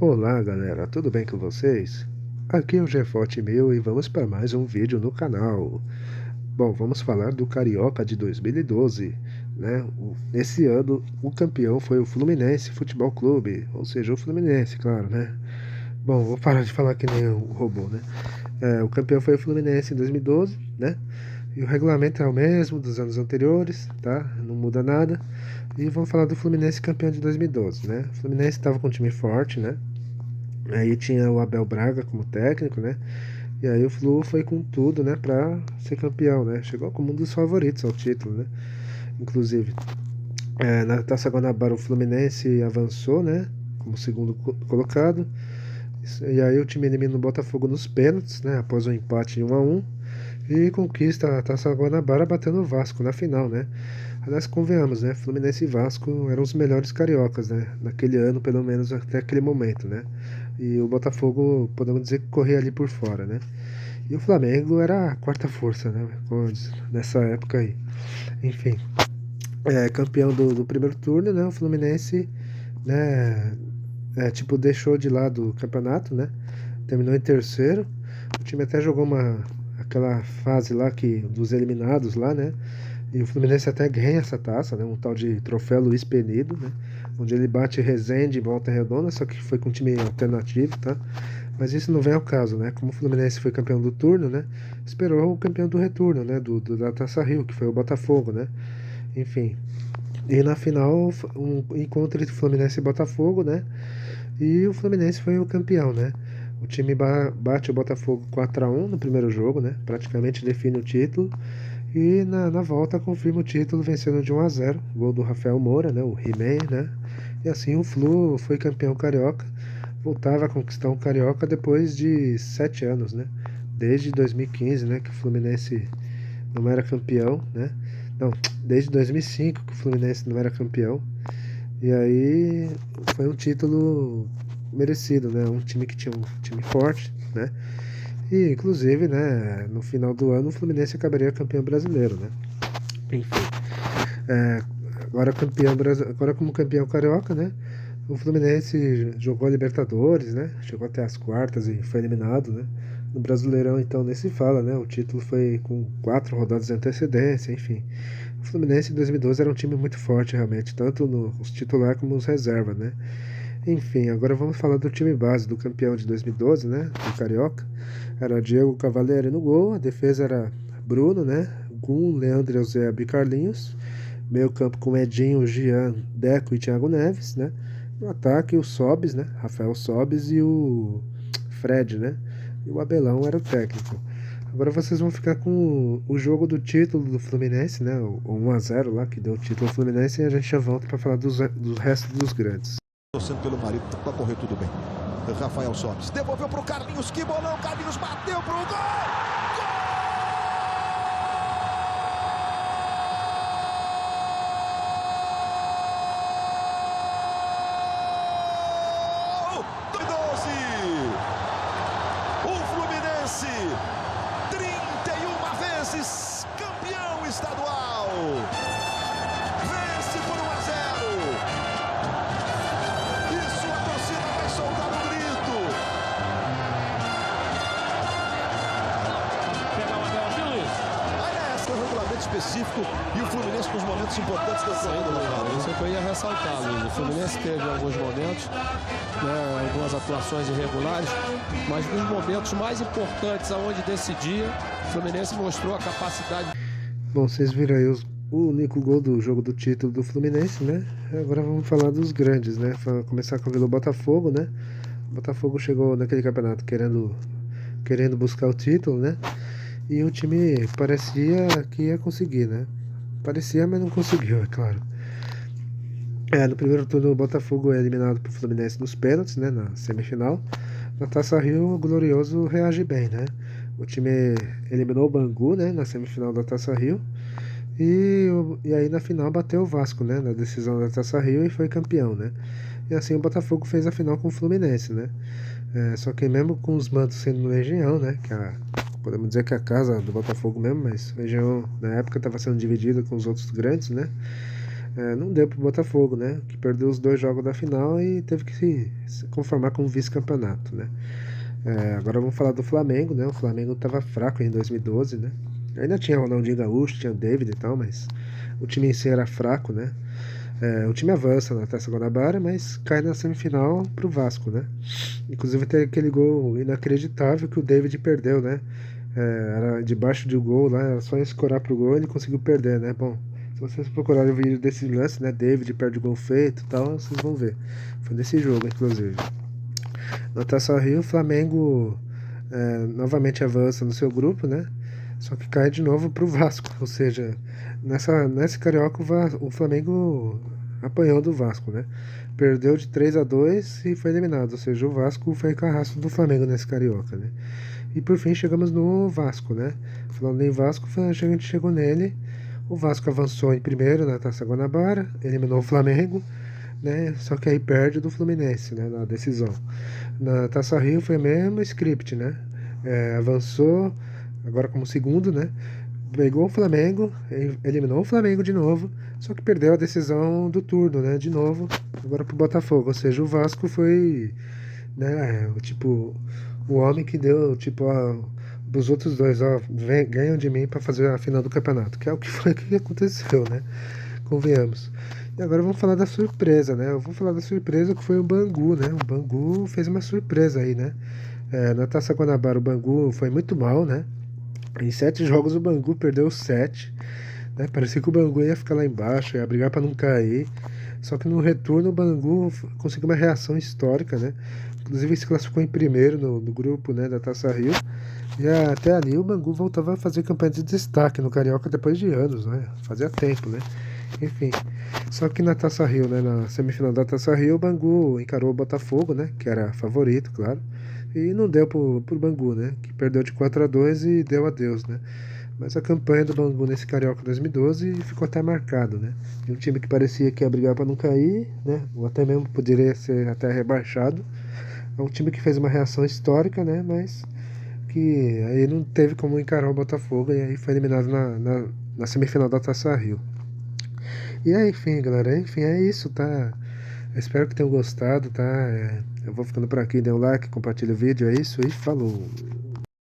Olá galera, tudo bem com vocês? Aqui é o Jefote meu e vamos para mais um vídeo no canal. Bom, vamos falar do Carioca de 2012, né? Esse ano o campeão foi o Fluminense Futebol Clube, ou seja, o Fluminense, claro, né? Bom, vou parar de falar que nem o robô, né? O campeão foi o Fluminense em 2012, né? E o regulamento é o mesmo dos anos anteriores, tá? Não muda nada. E vamos falar do Fluminense campeão de 2012, né? O Fluminense estava com um time forte, né? Aí tinha o Abel Braga como técnico, né? E aí o Flu foi com tudo, né, pra ser campeão, né? Chegou como um dos favoritos ao título, né? Inclusive, na Taça Guanabara o Fluminense avançou, né? Como segundo colocado. E aí o time elimina o Botafogo nos pênaltis, né? Após um empate em 1-1. E conquista a Taça Guanabara batendo o Vasco na final, né? Aliás, convenhamos, né? Fluminense e Vasco eram os melhores cariocas, né? Naquele ano, pelo menos até aquele momento, né? E o Botafogo, podemos dizer que corria ali por fora, né? E o Flamengo era a quarta força, né? Nessa época aí. Enfim, campeão do primeiro turno, né? O Fluminense, né? Tipo, deixou de lado o campeonato, né? Terminou em terceiro. O time até jogou aquela fase lá dos eliminados lá, né? E o Fluminense até ganha essa taça, né? Um tal de troféu Luiz Penido, né? Onde ele bate Resende e Volta Redonda, só que foi com um time alternativo, tá? Mas isso não vem ao caso, né? Como o Fluminense foi campeão do turno, né? Esperou o campeão do retorno, né? Da Taça Rio, que foi o Botafogo, né? Enfim. E na final, um encontro entre Fluminense e Botafogo, né? E o Fluminense foi o campeão, né? O time bate o Botafogo 4-1 no primeiro jogo, né? Praticamente define o título. E na volta confirma o título vencendo de 1-0, gol do Rafael Moura, né, o He-Man, né? E assim o Flu foi campeão carioca, voltava a conquistar um carioca depois de 7 anos, né? Desde 2015, né, que o Fluminense não era campeão, né? Não, desde 2005 que o Fluminense não era campeão. E aí foi um título merecido, né? Um time que tinha um time forte, né? E, inclusive, né, no final do ano o Fluminense acabaria campeão brasileiro, né? Enfim, é, agora como campeão carioca, né? O Fluminense jogou a Libertadores, né? Chegou até as quartas e foi eliminado, né? No Brasileirão, então, nem se fala, né? O título foi com 4 rodadas de antecedência, enfim. O Fluminense em 2012 era um time muito forte, realmente, tanto nos titulares como nos reservas, né? Enfim, agora vamos falar do time base do campeão de 2012, né? Do Carioca. Era Diego Cavalieri no gol, a defesa era Bruno, né? Gum, Leandro Eusébio e Carlinhos. Meio campo com Edinho, Gian, Deco e Thiago Neves, né? No ataque o Sobis, né? Rafael Sobis e o Fred, né? E o Abelão era o técnico. Agora vocês vão ficar com o jogo do título do Fluminense, né? O 1-0 lá, que deu o título ao Fluminense, e a gente já volta para falar do resto dos grandes. Torcendo pelo marido para correr tudo bem. Rafael Sobis devolveu para o Carlinhos, que bolão, Carlinhos bateu pro gol! O Fluminense, 31 vezes campeão estadual, vence por 1-0. E sua torcida vai soltar um grito. Pegar o Abel aqui, Luiz. Olha essa, um regulamento específico e o Fluminense nos momentos importantes da corrida. Isso que eu ia ressaltar, Luiz. O Fluminense teve alguns momentos, né, algumas atuações irregulares, mas nos momentos mais importantes, aonde decidia, o Fluminense mostrou a capacidade. Bom, vocês viram aí o único gol do jogo do título do Fluminense, né? Agora vamos falar dos grandes, né? Começar com o Botafogo, né? O Botafogo chegou naquele campeonato querendo buscar o título, né? E o time parecia que ia conseguir, né? Parecia, mas não conseguiu, é claro. No primeiro turno o Botafogo é eliminado pro Fluminense nos pênaltis, né? Na semifinal. Na Taça Rio o Glorioso reage bem, né? O time eliminou o Bangu, né? Na semifinal da Taça Rio. E aí na final bateu o Vasco, né? Na decisão da Taça Rio e foi campeão, né? E assim o Botafogo fez a final com o Fluminense, né? Só que mesmo com os mantos sendo no Engenhão, né? Podemos dizer que é a casa do Botafogo mesmo, mas o Engenhão na época estava sendo dividida com os outros grandes, né? Não deu pro Botafogo, né? Que perdeu os 2 jogos da final e teve que se conformar com o vice-campeonato, né? Agora vamos falar do Flamengo, né? O Flamengo tava fraco em 2012, né? Ainda tinha o Ronaldinho Gaúcho, tinha o David e tal, mas o time em si era fraco, né? O time avança na Taça Guanabara, mas cai na semifinal pro Vasco, né? Inclusive tem aquele gol inacreditável que o David perdeu, né? Era debaixo de um gol lá, era só escorar pro gol e ele conseguiu perder, né? Bom, se vocês procurarem o vídeo desse lance, né? David perde o gol feito e tal, vocês vão ver. Foi nesse jogo, inclusive. Na Taça Rio, o Flamengo novamente avança no seu grupo, né? Só que cai de novo pro Vasco, ou seja, nesse Carioca o Flamengo apanhou do Vasco, né? Perdeu de 3-2 e foi eliminado, ou seja, o Vasco foi carrasco do Flamengo nesse Carioca, né? E por fim chegamos no Vasco, né? Falando em Vasco, a gente chegou nele. O Vasco avançou em primeiro na Taça Guanabara, eliminou o Flamengo, né? Só que aí perde do Fluminense, né? Na decisão. Na Taça Rio foi o mesmo script, né? Avançou, agora como segundo, né? Pegou o Flamengo, eliminou o Flamengo de novo, só que perdeu a decisão do turno, né? De novo, agora pro Botafogo. Ou seja, o Vasco foi, né? O homem que deu, tipo, dos outros dois, ó, ganham de mim para fazer a final do campeonato, que é o que foi que aconteceu, né? Convenhamos. E agora vamos falar da surpresa, né? Eu vou falar da surpresa que foi o Bangu, né? O Bangu fez uma surpresa aí, né? Na Taça Guanabara o Bangu foi muito mal, né? Em 7 jogos o Bangu perdeu 7, né? Parecia que o Bangu ia ficar lá embaixo, ia brigar para não cair. Só que no retorno o Bangu conseguiu uma reação histórica, né? Inclusive se classificou em primeiro no grupo, né, da Taça Rio. E até ali o Bangu voltava a fazer campanha de destaque no Carioca depois de anos, né? Fazia tempo, né? Enfim. Só que na Taça Rio, né, na semifinal da Taça Rio, o Bangu encarou o Botafogo, né, que era favorito, claro. E não deu pro Bangu, né, que perdeu de 4-2 e deu adeus, né. Mas a campanha do Bangu nesse Carioca 2012 ficou até marcado, né. De um time que parecia que ia brigar para não cair, né, ou até mesmo poderia ser até rebaixado. É um time que fez uma reação histórica, né, mas que aí não teve como encarar o Botafogo e aí foi eliminado na semifinal da Taça Rio. E aí, enfim, galera, enfim, é isso, tá? Eu espero que tenham gostado, tá? Eu vou ficando por aqui, dê um like, compartilha o vídeo, é isso e falou!